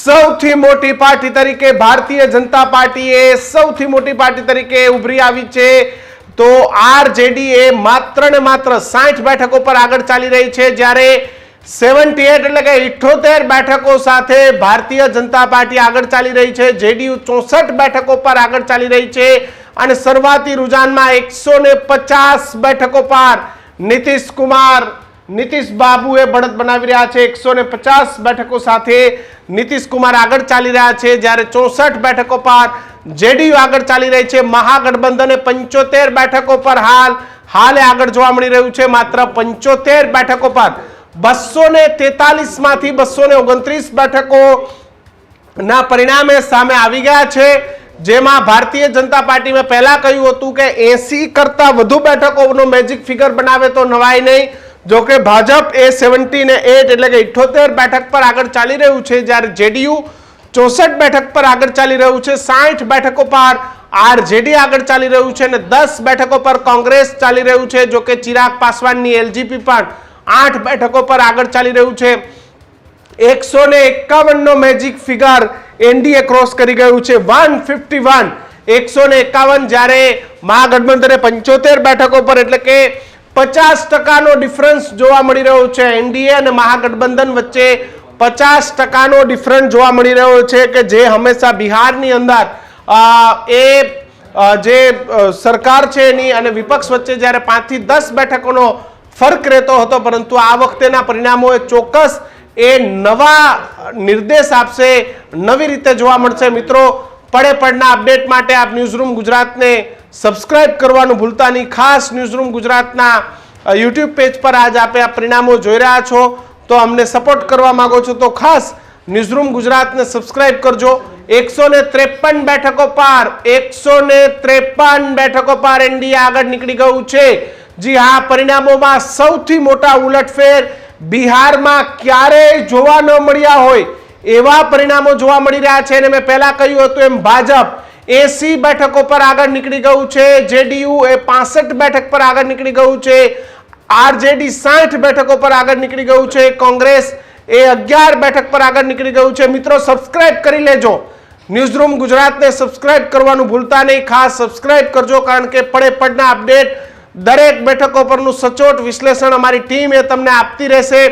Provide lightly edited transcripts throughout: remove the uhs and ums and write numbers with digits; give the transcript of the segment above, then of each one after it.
સૌથી મોટી પાર્ટી તરીકે ભારતીય જનતા પાર્ટીએ સૌથી મોટી પાર્ટી તરીકે ઉભરી આવી છે। તો આરજેડી એ માત્ર ને માત્ર 60 બેઠકો પર આગળ ચાલી રહી છે, જ્યારે 78 એટલે કે 78 બેઠકો સાથે ભારતીય જનતા પાર્ટી આગળ ચાલી રહી છે। જેડીયુ 64 બેઠકો પર આગળ ચાલી રહી છે અને શરૂઆતી રુઝાનમાં 150 બેઠકો પર નીતિશ બાબુએ બઢત બનાવી રહ્યા છે। 150 બેઠકો સાથે નીતિશ કુમાર આગળ ચાલી રહ્યા છે, જ્યારે 64 બેઠકો પર જેડીયુ આગળ ચાલી રહી છે। મહાગઠબંધને 75 બેઠકો પર હાલે આગળ જોવા મળી રહ્યું છે। માત્ર 75 બેઠકો પર 243 માંથી 229 બેઠકો ના પરિણામે સામે આવી ગયા છે, જેમાં ભારતીય જનતા પાર્ટી મેં પહેલા કહ્યું હતું કે 80 કરતા વધુ બેઠકોનો મેજિક ફિગર બનાવે તો નવાય નહીં। જો કે ભાજપ એ 78 એટલે કે 78 બેઠક પર આગળ ચાલી રહ્યું છે, જ્યારે જેડીયુ 64 બેઠક પર આગળ ચાલી રહ્યું છે। 60 બેઠકો પર આરજેડી આગળ ચાલી રહ્યું છે અને 10 બેઠકો પર કોંગ્રેસ ચાલી રહ્યું છે। જો કે ચિરાગ પાસવાનની એલજીપી પણ 8 બેઠકો પર આગળ ચાલી રહ્યું છે। 151 નો મેજિક ફિગર એનડીએ ક્રોસ કરી ગયું છે, 151 151, જ્યારે મહાગઠબંધને 75 બેઠકો પર એટલે કે 50% ડિફરન્સ જોવા મળી રહ્યો છે। એનડીએ અને મહાગઠબંધન વચ્ચે 50% ડિફરન્સ જોવા મળી રહ્યો છે કે જે હંમેશા બિહારની અંદર જે સરકાર છે એની અને વિપક્ષ વચ્ચે જ્યારે 5 થી 10 બેઠકોનો ફરક રહેતો હતો, પરંતુ આ વખતેના પરિણામોએ ચોક્કસ એ નવા નિર્દેશ આપશે, નવી રીતે જોવા મળશે। મિત્રો, પડે પડના અપડેટ માટે આપ ન્યૂઝરૂમ ગુજરાતને સબસ્ક્રાઇબ કરવાનું ભૂલતા નહીં। ખાસ ન્યૂઝરૂમ ગુજરાતના યુટ્યુબ પેજ પર આજ આપે આ પરિણામો જોઈ રહ્યા છો, તો અમને સપોર્ટ કરવા માંગો છો તો ખાસ ન્યૂઝરૂમ ગુજરાતને સબસ્ક્રાઇબ કરજો। 153 બેઠકો પર 153 બેઠકો પર એનડીએ આગળ નીકળી ગયું છે। જી હા, પરિણામોમાં સૌથી મોટા ઉલટફેર બિહારમાં ક્યારેય જોવા ન મળ્યા હોય એવા પરિણામો જોવા મળી રહ્યા છે અને મેં પહેલા કહ્યું હતું એમ ભાજપ 80 બેઠકો પર આગળ નીકળી ગયું છે, જેડીયુ એ 65 બેઠક પર આગળ નીકળી ગયું છે, આરજેડી 60 બેઠકો પર આગળ નીકળી ગયું છે, કોંગ્રેસ એ 11 બેઠક પર આગળ નીકળી ગયું છે। મિત્રો, સબસ્ક્રાઇબ કરી લેજો, ન્યૂઝરૂમ ગુજરાતને સબસ્ક્રાઇબ કરવાનું ભૂલતા નહીં। ખાસ સબસ્ક્રાઇબ કરજો, કારણ કે પડે પડના અપડેટ દરેક બેઠકો પરનું સચોટ વિશ્લેષણ અમારી ટીમ એ તમને આપતી રહેશે।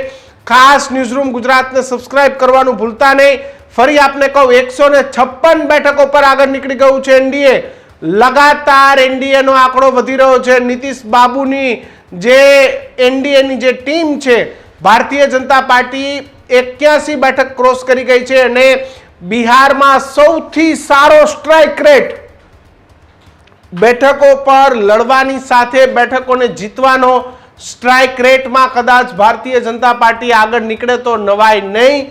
ખાસ ન્યૂઝરૂમ ગુજરાતને સબસ્ક્રાઇબ કરવાનું ભૂલતા નહીં। ફરી આપને કહું, 156 બેઠકો પર આગળ નીકળી ગયું છે એનડીએ। લગાતાર એનડીએ નો આંકડો વધી રહ્યો છે। નીતિશ બાબુની જે એનડીએની જે ટીમ છે, ભારતીય જનતા પાર્ટી 81 બેઠક ક્રોસ કરી ગઈ છે અને બિહારમાં સૌથી સારો સ્ટ્રાઇક રેટ, બેઠકો પર લડવાની સાથે બેઠકોને જીતવાનો સ્ટ્રાઇક રેટમાં કદાચ ભારતીય જનતા પાર્ટી આગળ નીકળે તો નવાય નહીં।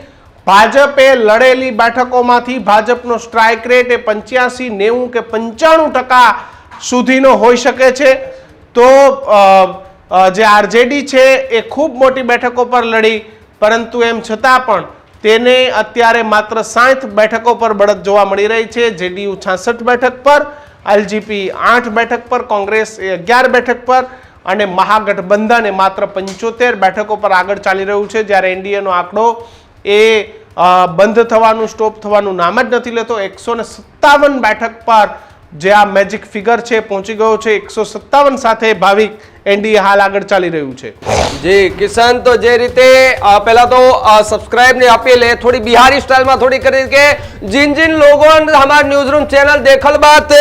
ભાજપે લડેલી બેઠકોમાંથી ભાજપનો સ્ટ્રાઇક રેટ એ 85, 90 કે 95% સુધીનો હોઈ શકે છે। તો જે આરજેડી છે એ ખૂબ મોટી બેઠકો પર લડી, પરંતુ એમ છતાં પણ તેને અત્યારે માત્ર 60 બેઠકો પર બઢત જોવા મળી રહી છે। જેડીયુ 66 બેઠક પર, એલજીપી 8 બેઠક પર, કોંગ્રેસ એ 11 બેઠક પર અને મહાગઠબંધન એ માત્ર 75 બેઠકો પર આગળ ચાલી રહ્યું છે, જ્યારે એનડીએનો આંકડો એ બંધ થવાનું, સ્ટોપ થવાનું નામ જ નથી લેતો। 157 બેઠક પર જે આ મેજિક ફિગર છે પહોંચી ગયો છે। 157 સાથે ભાવિક એનડીએ હાલ આગળ ચાલી રહ્યું છે। जी किसान, तो जे रीते पहला तो सब्सक्राइब ने अपील है थोड़ी बिहारी स्टाइल में थोड़ी करी के जिन लोगों ने हमारे न्यूज रूम चैनल देखल बात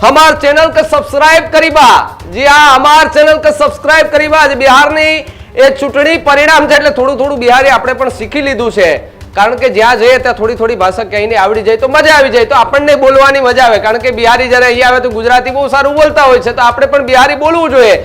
हमारे चैनल के सब्सक्राइब करी बा। जी हाँ, हमारे चैनल के सब्सक्राइब करी बा। बिहार ની એ ચૂંટણી પરિણામ છે એટલે થોડું થોડું બિહારી આપણે પણ શીખી લીધું છે, કારણ કે જ્યાં જઈએ ત્યાં થોડી થોડી ભાષા કહીને આવડી જાય તો મજા આવી જાય, તો આપણને બોલવાની મજા આવે, કારણ કે બિહારી જ્યારે અહીંયા આવે તો ગુજરાતી બહુ સારું બોલતા હોય છે, તો આપણે પણ બિહારી બોલવું જોઈએ।